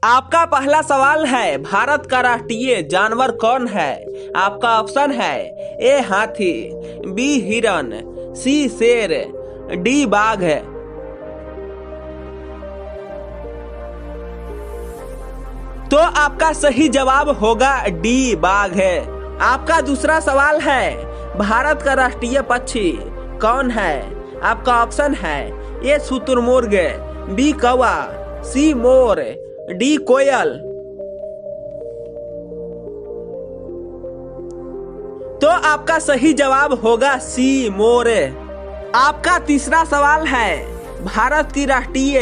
आपका पहला सवाल है, भारत का राष्ट्रीय जानवर कौन है? आपका ऑप्शन है ए हाथी, बी हिरन, सी शेर, डी बाघ है। तो आपका सही जवाब होगा डी बाघ है। आपका दूसरा सवाल है, भारत का राष्ट्रीय पक्षी कौन है? आपका ऑप्शन है ए शुतुरमुर्ग, बी कौवा, सी मोर, डी कोयल। तो आपका सही जवाब होगा सी मोर। आपका तीसरा सवाल है, भारत की राष्ट्रीय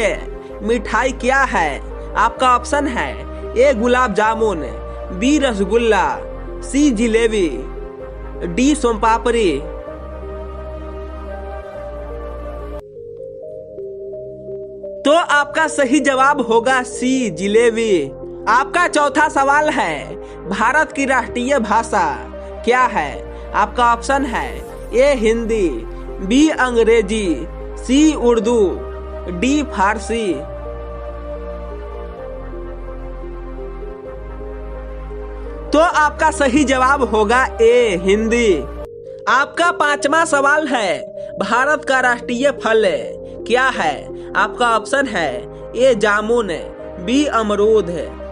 मिठाई क्या है? आपका ऑप्शन है ए गुलाब जामुन, बी रसगुल्ला, सी जिलेबी, डी सोनपापड़ी। तो आपका सही जवाब होगा सी जिलेबी। आपका चौथा सवाल है, भारत की राष्ट्रीय भाषा क्या है? आपका ऑप्शन है ए हिंदी, बी अंग्रेजी, सी उर्दू, डी फारसी। तो आपका सही जवाब होगा ए हिंदी। आपका पांचवा सवाल है, भारत का राष्ट्रीय फल क्या है? आपका ऑप्शन है ए जामुन, बी अमरूद,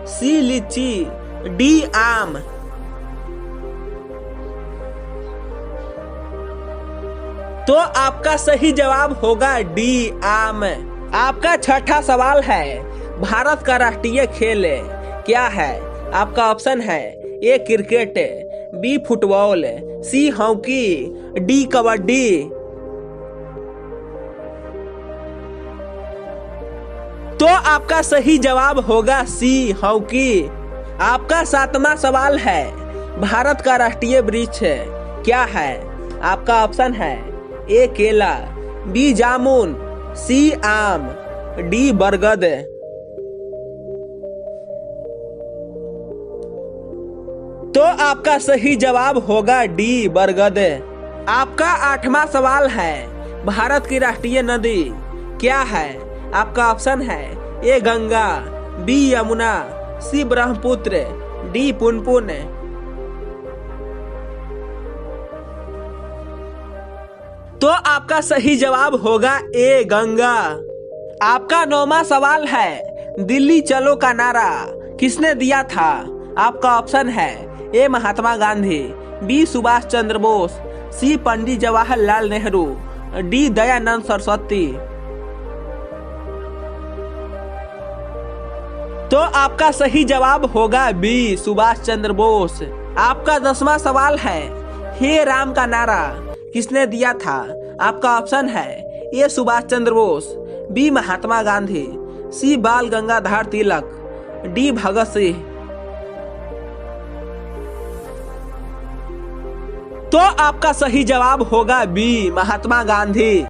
सी लीची, डी आम। तो आपका सही जवाब होगा डी आम। आपका छठा सवाल है, भारत का राष्ट्रीय खेल क्या है? आपका ऑप्शन है A cricket, B football, C hockey, D kabaddi. तो आपका सही जवाब होगा सी हॉकी। आपका सातवां सवाल है, भारत का राष्ट्रीय वृक्ष क्या है? आपका ऑप्शन है ए केला, बी जामुन, सी आम, डी बरगद। तो आपका सही जवाब होगा डी बरगद। आपका आठवां सवाल है, भारत की राष्ट्रीय नदी क्या है? आपका ऑप्शन है ए गंगा, बी यमुना, सी ब्रह्मपुत्र, डी पुनपुन। तो आपका सही जवाब होगा ए गंगा। आपका नौवां सवाल है, दिल्ली चलो का नारा किसने दिया था? आपका ऑप्शन है ए महात्मा गांधी, बी सुभाष चंद्र बोस, सी पंडित जवाहरलाल नेहरू, डी दयानंद सरस्वती। तो आपका सही जवाब होगा बी सुभाष चंद्र बोस। आपका 10वां सवाल है, हे राम का नारा किसने दिया था? आपका ऑप्शन है ए सुभाष चंद्र बोस, बी महात्मा गांधी, सी बाल गंगाधर तिलक, डी भगत सिंह। तो आपका सही जवाब होगा बी महात्मा गांधी।